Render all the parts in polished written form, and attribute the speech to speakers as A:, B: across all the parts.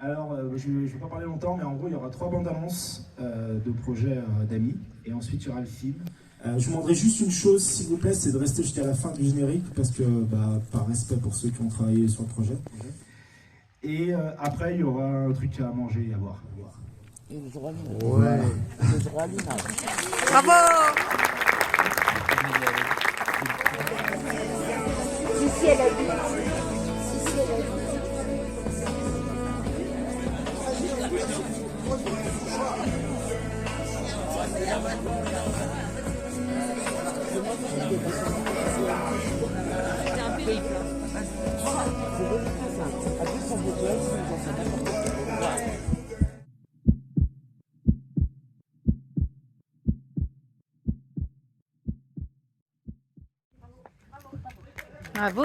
A: Alors, je ne vais pas parler longtemps, mais en gros, il y aura 3 bandes annonces de projets d'amis, et ensuite il y aura le film. Je vous demanderai juste une chose, s'il vous plaît, c'est de rester jusqu'à la fin du générique, parce que, par respect pour ceux qui ont travaillé sur le projet. Et après, il y aura un truc à manger et à boire.
B: Ouais.
C: Bravo!
D: Ici, elle a dit. Ici, elle a dit.
C: C'est un périple. Bravo.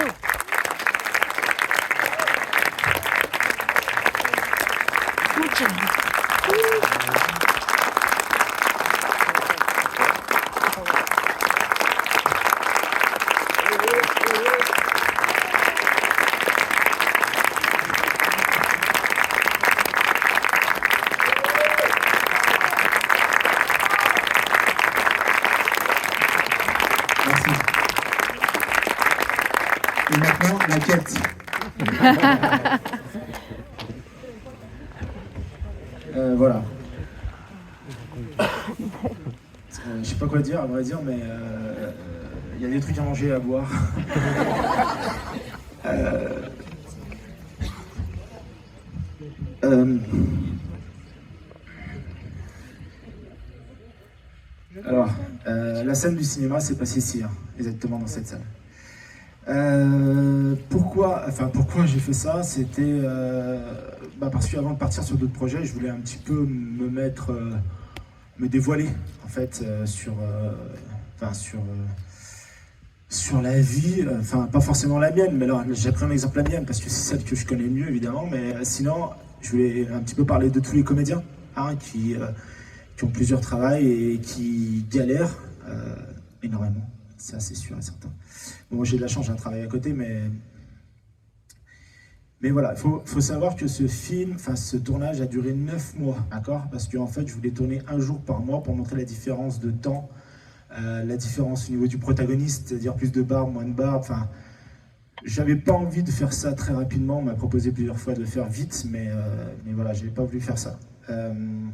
A: Merci. Et maintenant, la quête. Voilà. Je sais pas quoi dire, à vrai dire, mais il y a des trucs à manger et à boire. Alors, la scène du cinéma s'est passée ici, hein, exactement dans cette salle. Pourquoi j'ai fait ça? C'était parce qu'avant de partir sur d'autres projets, je voulais un petit peu me dévoiler en fait sur la vie, pas forcément la mienne, mais alors j'ai pris un exemple la mienne parce que c'est celle que je connais mieux évidemment, mais sinon je voulais un petit peu parler de tous les comédiens qui ont plusieurs travails et qui galèrent énormément, ça c'est sûr et certain. Bon, j'ai de la chance, j'ai un travail à côté, mais voilà, il faut savoir que ce tournage a duré 9 mois, d'accord? Parce qu'en fait, je voulais tourner un jour par mois pour montrer la différence de temps, la différence au niveau du protagoniste, c'est-à-dire plus de barbe, moins de barbe, j'avais pas envie de faire ça très rapidement, on m'a proposé plusieurs fois de le faire vite, mais voilà, j'avais pas voulu faire ça. Il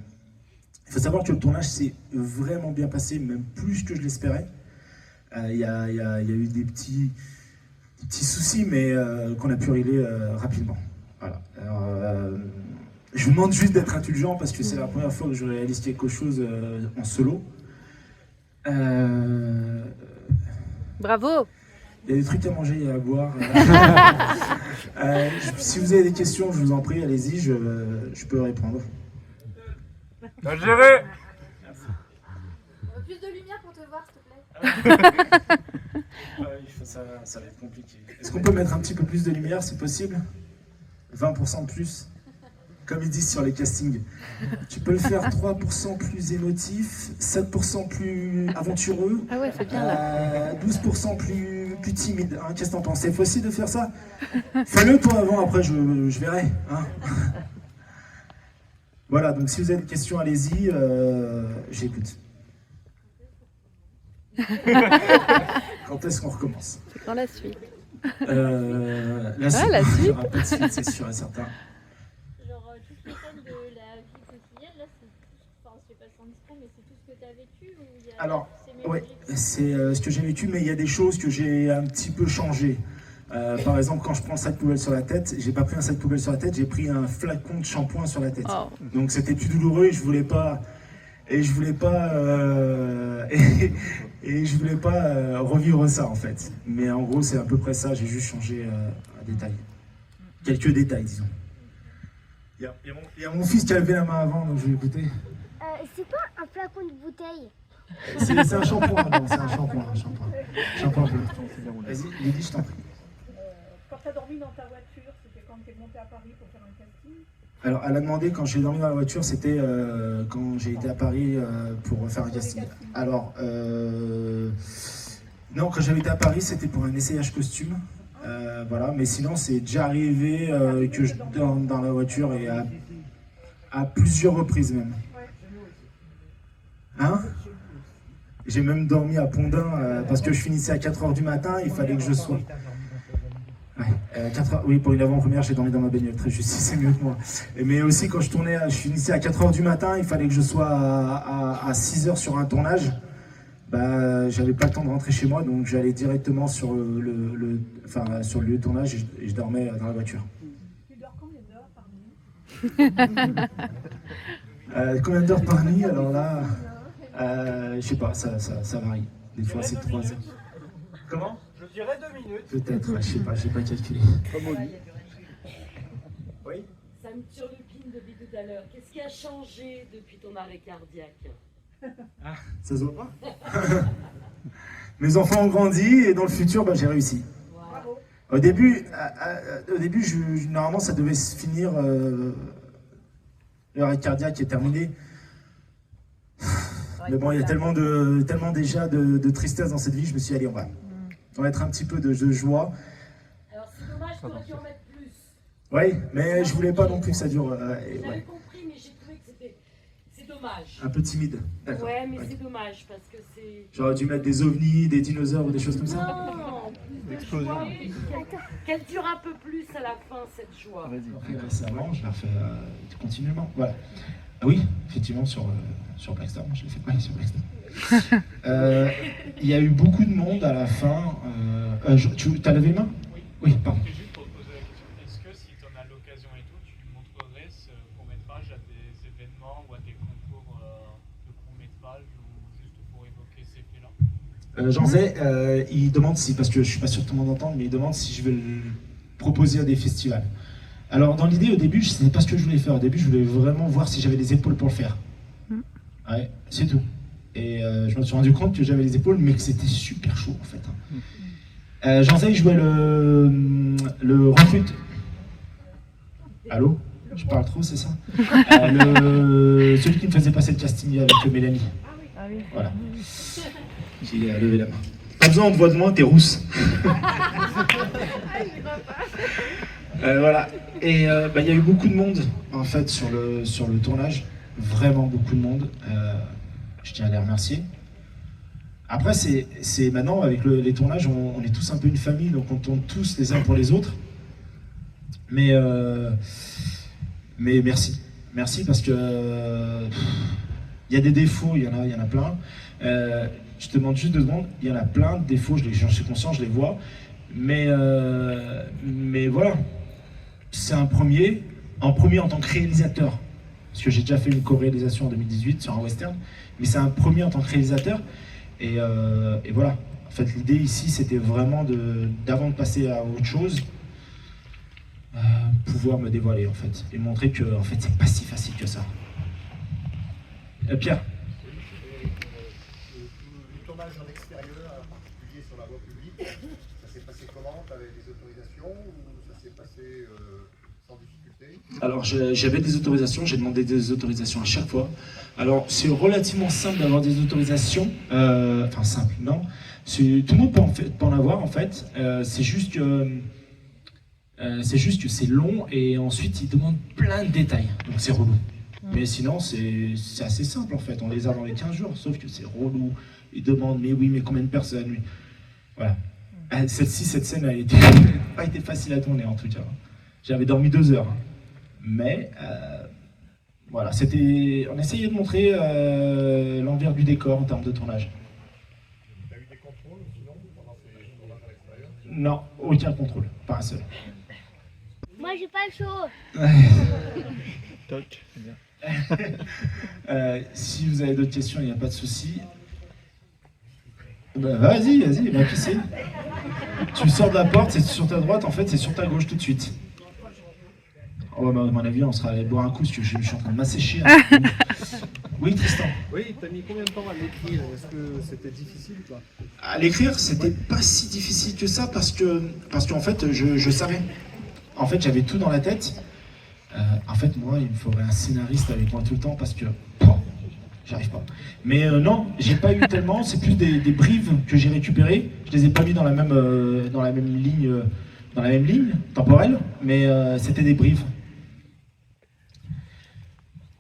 A: faut savoir que le tournage s'est vraiment bien passé, même plus que je l'espérais. Il y a eu des petits soucis, mais qu'on a pu régler rapidement. Voilà. Alors, je vous demande juste d'être indulgent parce que c'est la première fois que je réalise quelque chose en solo.
C: Bravo.
A: Il y a des trucs à manger et à boire. Si vous avez des questions, je vous en prie, allez-y, je peux répondre.
B: T'as géré.
D: Plus de lumière pour te voir, s'il te plaît.
A: Ça va être compliqué. Est-ce qu'on peut mettre un petit peu plus de lumière, c'est possible? 20% de plus? Comme ils disent sur les castings. Tu peux le faire 3% plus émotif, 7% plus aventureux,
C: Ah ouais, c'est bien là.
A: 12% plus timide. Qu'est-ce que t'en penses? C'est possible de faire ça? Fais-le toi avant, après je verrai. Voilà, donc si vous avez des questions, allez-y, j'écoute. Quand est-ce qu'on recommence?
C: C'est quand la suite?
A: La suite,
C: la suite.
A: il y aura pas de suite, c'est sûr et certain.
E: Genre, toutes les thèmes de la vie quotidienne, là, je sais pas sans discours, mais c'est tout ce que tu as vécu ou il y a...
A: Alors, ouais, c'est ce que j'ai vécu, mais il y a des choses que j'ai un petit peu changées. Par exemple, quand je prends le sac poubelle sur la tête, j'ai pas pris un sac poubelle sur la tête, j'ai pris un flacon de shampoing sur la tête.
C: Oh.
A: Donc c'était plus douloureux et je voulais pas revivre ça en fait. Mais en gros, c'est à peu près ça. J'ai juste changé un détail, quelques détails, disons. Il y a mon fils qui a levé la main avant, donc je vais écouter.
D: C'est pas un flacon de bouteille.
A: C'est un shampoing, non, c'est un shampoing. Shampoing bleu. Vas-y, Lydie, je t'en prie.
F: Quand tu as dormi dans ta voiture, c'était quand tu es monté à Paris pour faire un casting?
A: Alors, elle a demandé quand j'ai dormi dans la voiture, c'était quand j'ai été à Paris pour faire un casting. Alors, non, quand j'avais été à Paris, c'était pour un essayage costume. Voilà, mais sinon c'est déjà arrivé que je dorme dans la voiture et à plusieurs reprises même. Hein? J'ai même dormi à Pondin parce que je finissais à 4h du matin, il fallait que je sois. Ouais, 4h, oui, pour une avant-première, j'ai dormi dans ma bagnole, très juste, c'est mieux que moi. Mais aussi quand je finissais à 4h du matin, il fallait que je sois à 6h sur un tournage. Bah, j'avais pas le temps de rentrer chez moi, donc j'allais directement sur sur le lieu de tournage et je dormais dans la voiture.
F: Tu dors combien d'heures par nuit?
A: Combien d'heures par nuit? Alors là, je sais pas, ça varie. Des fois c'est 3 heures. Comment?
B: Je dirais 2 minutes.
A: Peut-être, je sais pas, j'ai pas calculé. Oui?
G: Ça me turlupine depuis tout à l'heure. Qu'est-ce qui a changé depuis ton arrêt cardiaque?
A: Ça se voit pas? Mes enfants ont grandi et dans le futur, bah, j'ai réussi.
G: Wow.
A: Au début, normalement, ça devait se finir. L'arrêt cardiaque est terminé. Mais bon, il y a tellement déjà de tristesse dans cette vie. Je me suis dit, allez, on va mettre un petit peu de joie.
G: Alors c'est dommage, t'aurais dû en mettre plus.
A: Oui, mais je voulais pas non plus que ça dure.
G: J'avais compris, mais j'ai trouvé que c'est dommage.
A: Un peu timide. D'accord.
G: Ouais, mais
A: Ok.
G: c'est dommage parce que c'est.
A: J'aurais dû mettre des ovnis, des dinosaures ou des choses comme ça.
G: Non, plus de joie. Qu'elle dure un peu plus à la fin cette joie.
A: Récemment, je la refais continuellement. Voilà. Ah oui, effectivement, sur Blackstar, moi je l'ai fait. Oui, sur Blackstar. Il y a eu beaucoup de monde à la fin. Tu as levé les mains? Oui, pardon.
H: C'était juste pour te poser la question, est-ce que si tu en as l'occasion et tout, tu montrerais ce court-métrage à des événements ou à des concours de court-métrage ou juste pour évoquer ces faits-là?
A: Jean Zay, il demande si, parce que je suis pas sûr que tout le monde entende, mais il demande si je vais le proposer à des festivals. Alors dans l'idée au début, je ne savais pas ce que je voulais faire. Au début, je voulais vraiment voir si j'avais les épaules pour le faire. Ouais, c'est tout. Et je me suis rendu compte que j'avais les épaules, mais que c'était super chaud en fait. Jean Zay jouait le refut. Allô? Je parle trop, c'est ça? Celui qui me faisait passer le casting avec Mélanie.
C: Ah oui.
A: Voilà. J'ai levé la main. Pas besoin, on te voit de loin, t'es rousse. Voilà. Et il y a eu beaucoup de monde en fait sur le tournage. Vraiment beaucoup de monde. Je tiens à les remercier. Après, c'est maintenant, avec les tournages, on est tous un peu une famille, donc on tourne tous les uns pour les autres. Mais merci. Merci parce que il y a des défauts, il y en a plein. Je te demande juste 2 secondes, il y en a plein de défauts, j'en suis conscient, je les vois. Mais voilà, c'est en premier en tant que réalisateur. Parce que j'ai déjà fait une co-réalisation en 2018 sur un western, mais c'est un premier en tant que réalisateur. Et voilà, en fait l'idée ici c'était vraiment d'avant de passer à autre chose, pouvoir me dévoiler en fait, et montrer que en fait c'est pas si facile que ça. Pierre.
I: Le tournage en extérieur, en particulier sur la voie publique, ça s'est passé comment? Tu avais des autorisations ou ça s'est passé sans difficulté?
A: Alors j'avais des autorisations, j'ai demandé des autorisations à chaque fois. Alors c'est relativement simple d'avoir des autorisations, enfin simple, non. Tout le monde peut en avoir en fait, c'est juste que c'est long et ensuite ils demandent plein de détails, donc c'est relou. Mais sinon c'est assez simple en fait, on les a dans les 15 jours, sauf que c'est relou, ils demandent mais oui mais combien de personnes, oui. Voilà. Cette scène a pas été facile à tourner en tout cas. J'avais dormi 2 heures. Mais voilà, on essayait de montrer l'envers du décor en termes de tournage.
I: Tu as eu des contrôles sinon pendant ces tournages à l'extérieur?
A: Non, aucun contrôle, pas un seul.
D: Moi, j'ai pas le chaud.
B: Toc, c'est bien.
A: Si vous avez d'autres questions, il n'y a pas de souci. Bah, vas-y, bah, qui c'est? Tu sors de la porte, c'est sur ta droite, en fait, c'est sur ta gauche tout de suite. Oh, bah, à mon avis, on sera allé boire un coup, parce que je suis en train de m'assécher. Oui, Tristan.
J: Oui, t'as mis combien de temps à l'écrire? Est-ce que c'était difficile ou pas?
A: À l'écrire, c'était pas si difficile que ça, parce qu'en fait, je savais. En fait, j'avais tout dans la tête. En fait, moi, il me faudrait un scénariste avec moi tout le temps, parce que j'arrive pas. Mais non, j'ai pas eu tellement, c'est plus des briefs que j'ai récupérés. Je les ai pas mis dans la même ligne dans la même ligne temporelle, mais c'était des briefs.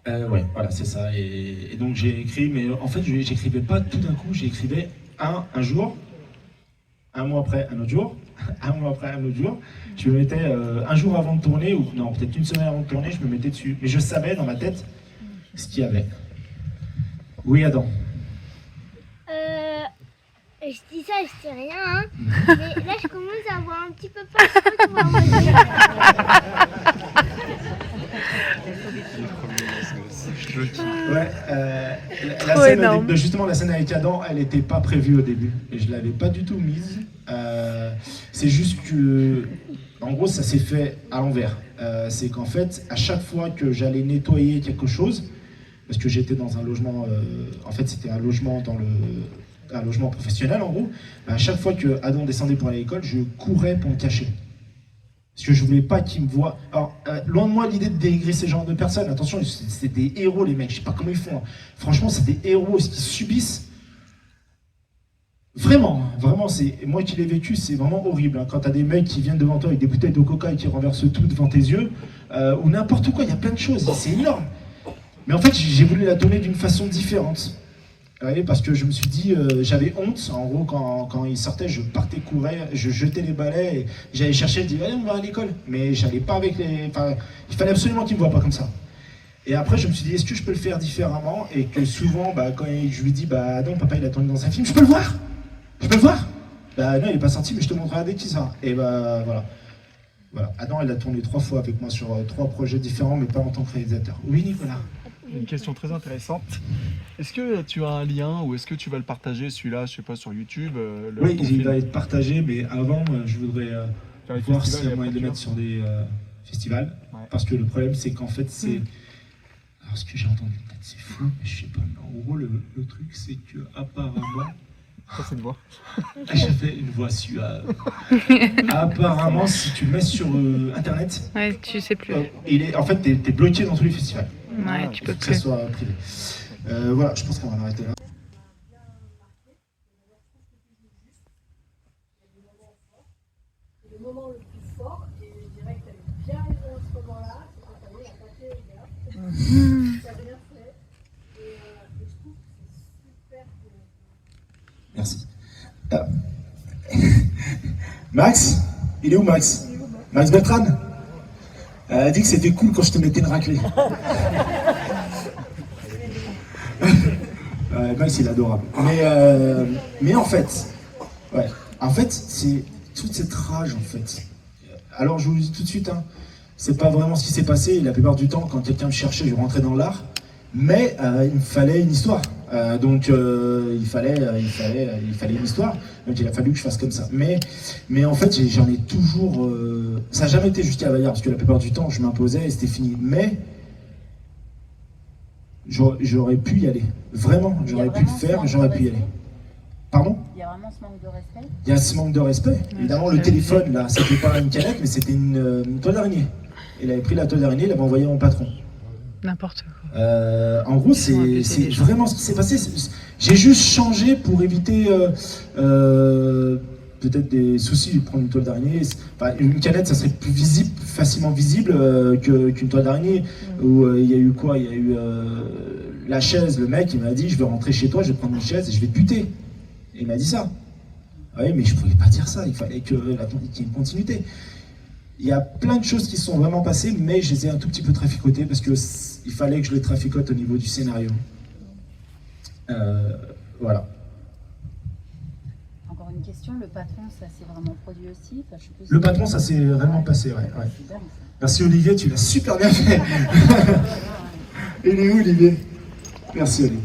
A: Ouais, voilà, c'est ça. Et donc j'ai écrit, mais en fait, j'écrivais pas tout d'un coup, j'écrivais un jour, un mois après, un autre jour, un mois après, un autre jour. Je me mettais un jour avant de tourner, ou non, peut-être une semaine avant de tourner, je me mettais dessus. Mais je savais dans ma tête ce qu'il y avait. Oui, Adam.
D: Je dis ça, je sais rien, hein. Mais là, je commence à avoir un petit peu peur. Je sais pas comment on va dire.
A: Ouais, la scène au début, justement la scène avec Adam, elle n'était pas prévue au début et je l'avais pas du tout mise. C'est juste que, en gros, ça s'est fait à l'envers. C'est qu'en fait, à chaque fois que j'allais nettoyer quelque chose, parce que j'étais dans un logement, en fait, c'était un logement un logement professionnel en gros. À chaque fois que Adam descendait pour aller à l'école, je courais pour me cacher. Parce que je voulais pas qu'ils me voient. Alors, loin de moi l'idée de dénigrer ces genres de personnes. Attention, c'est des héros les mecs, je sais pas comment ils font. Hein. Franchement, c'est des héros, ce qu'ils subissent. Vraiment, vraiment, c'est moi qui l'ai vécu, c'est vraiment horrible. Hein. Quand t'as des mecs qui viennent devant toi avec des bouteilles de coca et qui renversent tout devant tes yeux, ou n'importe quoi, il y a plein de choses, c'est énorme. Mais en fait, j'ai voulu la tourner d'une façon différente. Ouais, parce que je me suis dit, j'avais honte. En gros, quand il sortait, je partais courir, je jetais les balais et j'allais chercher, je disais, allez, on va à l'école. Mais j'allais pas avec les. Enfin, il fallait absolument qu'il me voie pas comme ça. Et après, je me suis dit, est-ce que je peux le faire différemment? Et que souvent, quand je lui dis, non, papa, il a tourné dans un film, je peux le voir? Je peux le voir? Non, il est pas sorti, mais je te montrerai dès qu'il sort. Et voilà. Voilà. Adam, il a tourné 3 fois avec moi sur 3 projets différents, mais pas en tant que réalisateur. Oui, Nicolas.
J: Une question très intéressante. Est-ce que tu as un lien ou est-ce que tu vas le partager, celui-là, je sais pas, sur YouTube
A: Oui, il va être partagé, mais avant, je voudrais voir s'il y a moyen de le mettre sur des festivals. Ouais. Parce que le problème, c'est qu'en fait, c'est... Alors, ce que j'ai entendu, peut-être c'est fou, mais je sais pas. Mais en gros, le truc, c'est que apparemment...
J: Ça, c'est une voix.
A: J'ai fait une voix suave. Apparemment, si tu le mets sur Internet...
C: Ouais, tu sais plus.
A: En fait, t'es bloqué dans tous les festivals.
C: Ouais, tu peux
A: que ça soit privé. Voilà, je pense qu'on va l'arrêter là.
F: Le moment le plus fort, et je dirais que tu avais bien raison à ce moment-là, c'est quand tu avais la pâté au gars. Tu as bien fait. Et je trouve que c'est super.
A: Merci. Max? Il est où Max? Max Beltrán? Elle a dit que c'était cool quand je te mettais une raclée. Max, il est adorable. Mais en fait, c'est toute cette rage, en fait. Alors, je vous le dis tout de suite, hein, c'est pas vraiment ce qui s'est passé. Et la plupart du temps, quand quelqu'un me cherchait, je rentrais dans l'art. Mais il me fallait une histoire. Donc, il fallait une histoire. Donc, il a fallu que je fasse comme ça. Mais en fait, j'en ai toujours... ça n'a jamais été jusqu'à Bayard, parce que la plupart du temps, je m'imposais et c'était fini. Mais j'aurais pu y aller. Vraiment, j'aurais pu le faire, j'aurais pu y aller. Pardon?
K: Il y a vraiment ce manque de respect?
A: Il y a ce manque de respect. Évidemment, le téléphone, là, c'était pas une canette, mais c'était une toile d'araignée. Il avait pris la toile d'araignée, il l'avait envoyée à mon patron.
C: N'importe quoi.
A: En gros, c'est vraiment ce qui s'est passé. J'ai juste changé pour éviter peut-être des soucis de prendre une toile d'araignée. Enfin, une canette, ça serait plus visible, facilement visible qu'une toile d'araignée. Où il y a eu quoi? Il y a eu la chaise. Le mec, il m'a dit, je vais rentrer chez toi, je vais prendre une chaise et je vais te buter. Et il m'a dit ça. Oui, mais je pouvais pas dire ça. Il fallait qu'il y ait une continuité. Il y a plein de choses qui sont vraiment passées, mais je les ai un tout petit peu traficotées parce qu'il fallait que je les traficote au niveau du scénario. Voilà.
K: Encore une question, le patron, ça s'est vraiment produit aussi? Enfin,
A: le patron, ça s'est vraiment passé, ouais. Super, merci Olivier, tu l'as super bien fait. Il est où Olivier? Merci Olivier.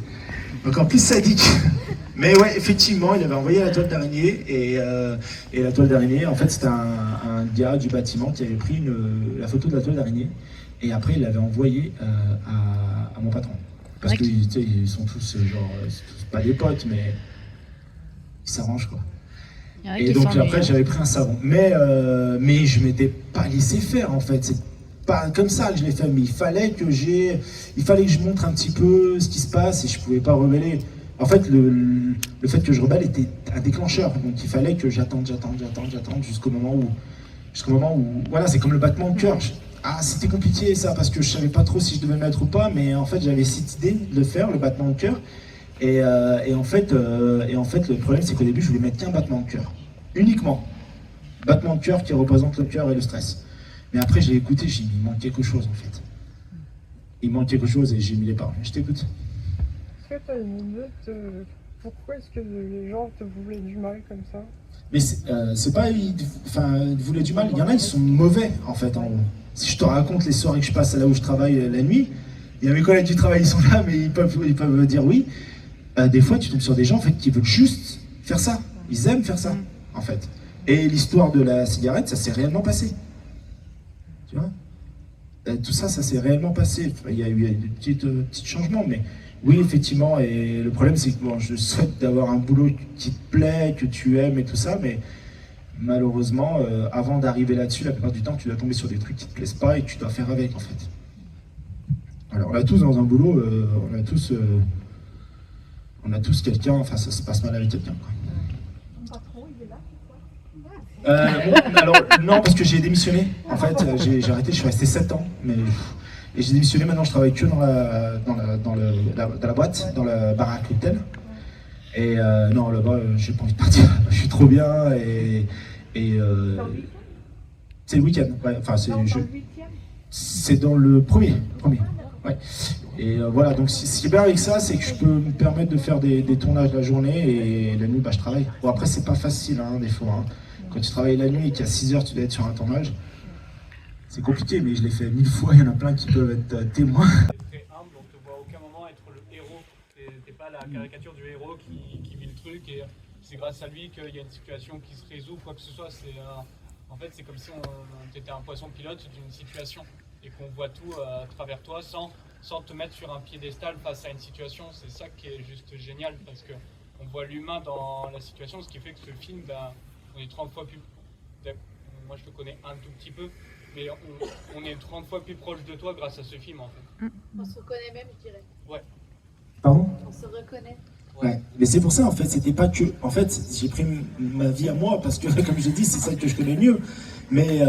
A: Encore plus sadique. Mais ouais, effectivement, il avait envoyé la toile d'araignée et la toile d'araignée, en fait, c'était un gars du bâtiment qui avait pris la photo de la toile d'araignée et après il l'avait envoyé à mon patron. Parce que ils sont tous pas des potes, mais ils s'arrangent quoi. Et donc après j'avais pris un savon, mais je m'étais pas laissé faire en fait. C'est pas comme ça que je l'ai fait, mais il fallait que je montre un petit peu ce qui se passe et je pouvais pas rebeller. En fait, le fait que je rebelle était un déclencheur, donc il fallait que j'attende jusqu'au moment où jusqu'au moment où, voilà, c'est comme le battement de cœur. Ah, c'était compliqué ça, parce que je savais pas trop si je devais le mettre ou pas, mais en fait, j'avais cette idée de le faire, le battement de cœur. Et en fait, le problème, c'est qu'au début, je voulais mettre qu'un battement de cœur. Uniquement. Battement de cœur qui représente le cœur et le stress. Mais après, j'ai écouté, j'ai dit, il manque quelque chose, en fait. Il manque quelque chose et j'ai mis les paroles. Je t'écoute.
L: Est-ce que tu as une idée de pourquoi est-ce que les gens te voulaient du mal comme ça?
A: Mais c'est pas... Enfin, ils voulaient du mal. Il y en a, ils sont mauvais, en fait, en gros. Si je te raconte les soirées que je passe là où je travaille la nuit, il y a mes collègues du travail, ils sont là, mais ils peuvent dire oui. Des fois, tu tombes sur des gens en fait, qui veulent juste faire ça. Ils aiment faire ça, en fait. Et l'histoire de la cigarette, ça s'est réellement passé. Tu vois, tout ça, ça s'est réellement passé. Enfin, il y a eu des petits changements, mais oui, effectivement. Et le problème, c'est que bon, je souhaite d'avoir un boulot qui te plaît, que tu aimes et tout ça, mais malheureusement, avant d'arriver là-dessus, la plupart du temps, tu dois tomber sur des trucs qui te plaisent pas et que tu dois faire avec, en fait. Alors, on a tous dans un boulot, on a tous quelqu'un, enfin, ça se passe mal avec quelqu'un, quoi.
F: Ton patron, il est là,
A: bon, alors, non, parce que j'ai démissionné. En fait, j'ai arrêté, je suis resté 7 ans. Et j'ai démissionné, maintenant je travaille que dans la boîte, dans la baraque hôtel. Et non, là-bas, j'ai pas envie de partir. Je suis trop bien et c'est le week-end. Ouais, enfin, c'est dans le premier. Ouais. Et voilà, donc ce qui est bien avec ça, c'est que je peux me permettre de faire des tournages la journée et la nuit, bah, je travaille. Bon, après, c'est pas facile, hein, des fois. Hein. Quand tu travailles la nuit et qu'à 6 heures, tu dois être sur un tournage, c'est compliqué, mais je l'ai fait 1000 fois, il y en a plein qui peuvent être témoins.
H: T'es très humble, on te voit à aucun moment être le héros. T'es pas la caricature du héros qui vit le truc et c'est grâce à lui qu'il y a une situation qui se résout, quoi que ce soit. En fait, c'est comme si on était un poisson pilote d'une situation et qu'on voit tout à travers toi sans te mettre sur un piédestal face à une situation. C'est ça qui est juste génial parce qu'on voit l'humain dans la situation, ce qui fait que ce film, ben, on est 30 fois plus... Moi, je te connais un tout petit peu, mais on est 30 fois plus proche de toi grâce à ce film, en fait.
F: On se reconnaît même, je dirais.
H: Ouais.
A: Pardon ?
F: On se reconnaît.
A: Ouais, mais c'est pour ça, en fait, c'était pas que... En fait, j'ai pris ma vie à moi, parce que, comme j'ai dit, c'est celle que je connais mieux. Mais,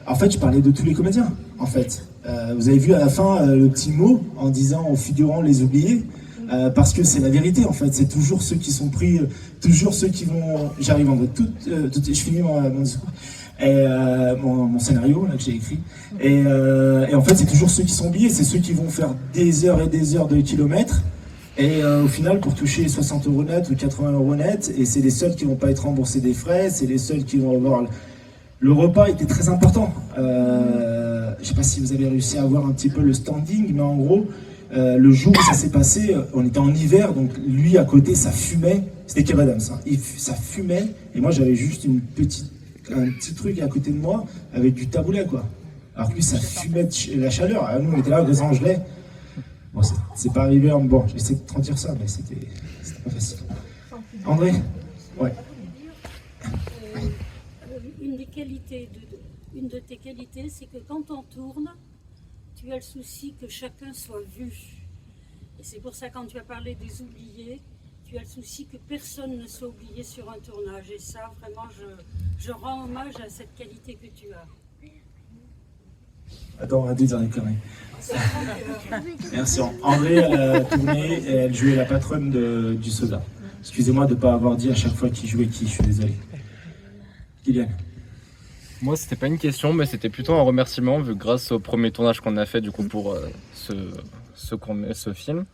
A: en fait, je parlais de tous les comédiens, en fait. Vous avez vu à la fin le petit mot, en figurant les oubliés, parce que c'est la vérité, en fait. C'est toujours ceux qui sont pris, toujours ceux qui vont... J'arrive en mode je finis mon discours. Et mon scénario là, que j'ai écrit. Et en fait, c'est toujours ceux qui sont oubliés, c'est ceux qui vont faire des heures et des heures de kilomètres. Et au final, pour toucher 60 € net ou 80 € net, et c'est les seuls qui vont pas être remboursés des frais, c'est les seuls qui vont avoir... Le repas était très important. Je sais pas si vous avez réussi à avoir un petit peu le standing, mais en gros, le jour où ça s'est passé, on était en hiver, donc lui à côté, ça fumait. C'était Kev Adams, hein. Ça fumait, et moi j'avais juste un petit truc à côté de moi avec du taboulet, quoi. Alors que lui, ça fumait de la chaleur. Nous, on était là, Los Angeles. Bon, c'est pas arrivé. Bon, j'ai essayé de te dire ça, mais c'était pas facile. André ? Ouais.
M: Une de tes qualités, c'est que quand on tourne, tu as le souci que chacun soit vu. Et c'est pour ça, quand tu as parlé des oubliés, tu as le souci que personne ne soit oublié sur un tournage. Et ça, vraiment, je rends hommage à cette qualité que tu as.
A: Attends, on va dire des conneries. Merci. André, elle a tourné et elle jouait la patronne du soda. Excusez-moi de ne pas avoir dit à chaque fois qui jouait qui, je suis désolé. Kylian.
N: Moi, c'était pas une question, mais c'était plutôt un remerciement, vu que grâce au premier tournage qu'on a fait du coup pour ce film,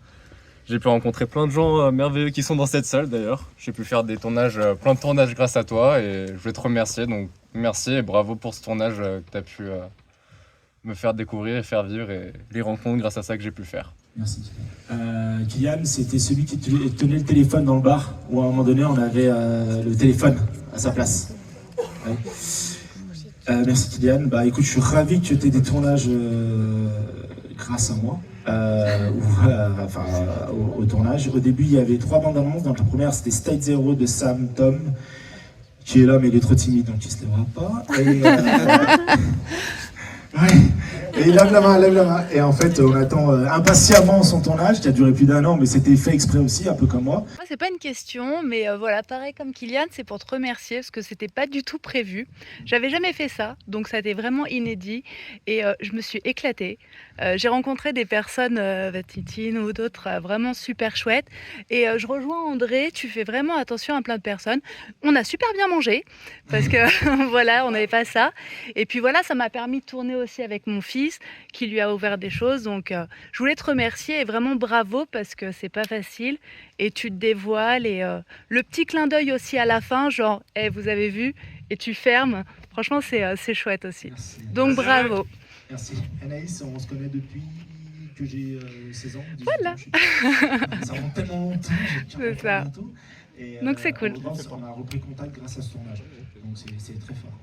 N: j'ai pu rencontrer plein de gens merveilleux qui sont dans cette salle d'ailleurs. J'ai pu faire des tournages, plein de tournages grâce à toi et je voulais te remercier. Donc merci et bravo pour ce tournage que tu as pu me faire découvrir et faire vivre et les rencontres grâce à ça que j'ai pu faire.
A: Merci. Kylian, c'était celui qui tenait le téléphone dans le bar, où à un moment donné on avait le téléphone à sa place. Ouais. Merci Kylian. Bah écoute, je suis ravi que tu aies des tournages grâce à moi. Au tournage. Au début, il y avait 3 bandes annonces. Donc la première, c'était State Zero de Sam Tom, qui est là, mais il est trop timide, donc il se lèvera pas. Et il lève la main. Et en fait, on attend impatiemment son tournage, qui a duré plus d'1 an, mais c'était fait exprès aussi, un peu comme moi.
C: Moi, c'est pas une question, mais voilà, pareil comme Kylian, c'est pour te remercier parce que c'était pas du tout prévu. J'avais jamais fait ça, donc ça a été vraiment inédit et je me suis éclatée. J'ai rencontré des personnes, Titine ou d'autres, vraiment super chouettes. Et je rejoins André, tu fais vraiment attention à plein de personnes. On a super bien mangé parce que voilà, on n'avait pas ça. Et puis voilà, ça m'a permis de tourner aussi avec mon fils qui lui a ouvert des choses. Donc je voulais te remercier et vraiment bravo parce que c'est pas facile et tu te dévoiles et le petit clin d'œil aussi à la fin, genre hey, vous avez vu et tu fermes. Franchement, c'est chouette aussi.
A: Merci.
C: Donc bravo.
A: Merci. Anaïs, on se connaît depuis que j'ai 16 ans.
C: Voilà.
A: Ans, ça remonte tellement longtemps.
C: C'est ça.
A: Et,
C: donc c'est cool.
A: On a repris contact grâce à ce tournage. Donc c'est très fort.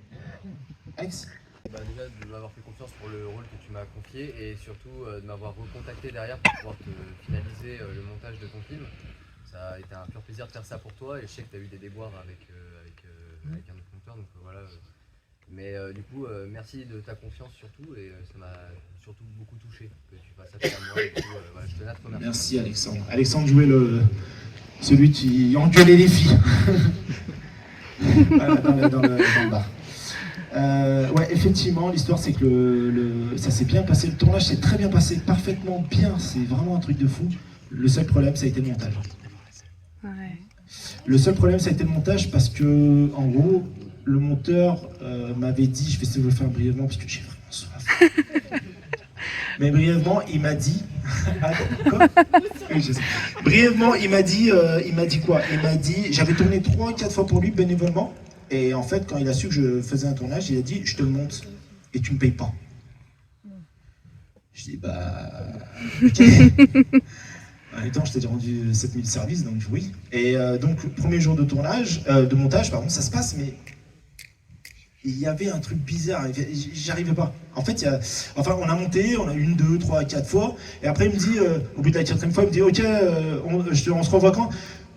A: Alex?
O: Déjà de m'avoir fait confiance pour le rôle que tu m'as confié et surtout de m'avoir recontacté derrière pour pouvoir te finaliser le montage de ton film. Ça a été un pur plaisir de faire ça pour toi et je sais que tu as eu des déboires avec un autre monteur, donc voilà. Mais du coup, merci de ta confiance surtout et ça m'a surtout beaucoup touché que tu fasses appel à moi. Et du coup, voilà, je tenais à te remercier.
A: Merci Alexandre. Alexandre jouait celui qui engueulait les filles voilà, dans le bar. Ouais, effectivement, l'histoire c'est que ça s'est bien passé, le tournage s'est très bien passé, parfaitement bien, c'est vraiment un truc de fou. Le seul problème, ça a été le montage.
C: Ouais.
A: Le seul problème, ça a été le montage parce que, en gros, le monteur m'avait dit, je vais essayer de le faire brièvement parce que j'ai vraiment soif. Mais brièvement, il m'a dit... Quoi? Oui, je sais. Brièvement, il m'a dit quoi? Il m'a dit, j'avais tourné 3-4 fois pour lui bénévolement. Et en fait, quand il a su que je faisais un tournage, il a dit, je te le monte et tu me payes pas. Je dis, bah... ok. En même temps, je t'ai déjà rendu 7000 services, donc oui. Et donc, premier jour de tournage, de montage, pardon, ça se passe, mais il y avait un truc bizarre, j'y arrivais pas. En fait, on a monté, on a 1, 2, 3, 4 fois, et après il me dit, au bout de la 4e fois, il me dit, ok, on se revoit quand?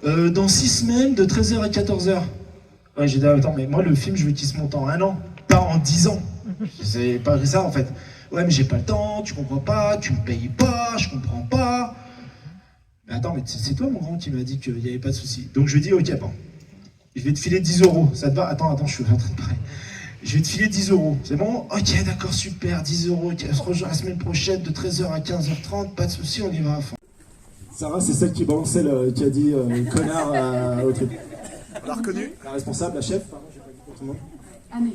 A: Dans 6 semaines, de 13h à 14h. Ouais, j'ai dit, attends, mais moi le film, je veux qu'il se monte en 1 an, pas en 10 ans. C'est pas ça en fait. Ouais, mais j'ai pas le temps, tu comprends pas, tu me payes pas, je comprends pas. Mais attends, mais c'est toi mon grand qui m'a dit qu'il n'y avait pas de souci. Donc je lui dis, ok, bon, je vais te filer 10 €, ça te va? Attends, je suis en train de parler. Je vais te filer 10 €, c'est bon? Ok, d'accord, super, 10 €, on se rejoint la semaine prochaine de 13h à 15h30, pas de souci, on y va à fond. Sarah, c'est celle qui balançait, qui a dit connard au truc. On l'a reconnu? La responsable, la chef, pardon, j'ai pas dit pour tout le monde.
K: Anaïs.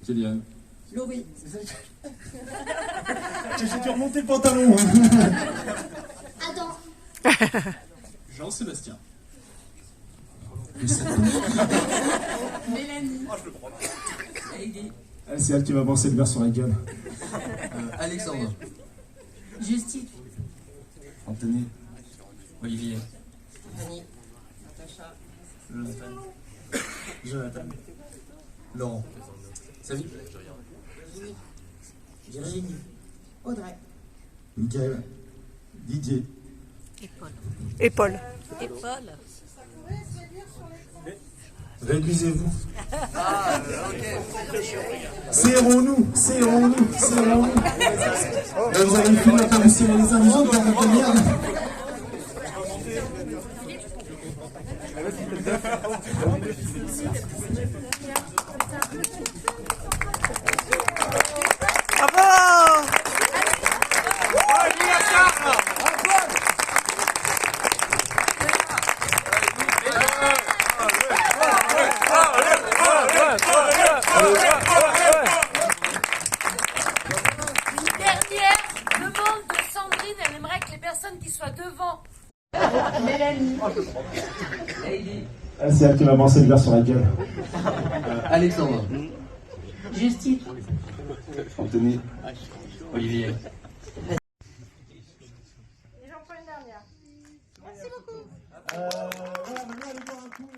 N: Kéliane.
K: Laurie.
A: C'est ça j'ai dû remonter le pantalon.
D: Attends.
N: Jean-Sébastien.
K: Mélanie.
N: Oh, je le prends.
A: C'est elle qui m'a balancé le verre sur la gueule.
O: Alexandre.
K: Justine.
N: Anthony. Olivier.
K: Annie. Natacha.
N: Jonathan. Laurent. Salut.
K: Virginie. Audrey.
A: Michael. Didier.
C: Et Paul.
K: Et Paul.
A: Réduisez-vous. Serrons-nous. Vous avez fini à caresser les uns les autres dans votre merde.
G: Une dernière demande de Sandrine, elle aimerait que les personnes qui soient devant.
K: Mélanie.
A: C'est elle qui m'a balancé le verre sur la gueule.
O: Alexandre.
K: Justine.
A: Anthony.
N: Olivier.
L: Et j'en prends une dernière. Merci beaucoup.
A: Voilà, maintenant allez boire un coup.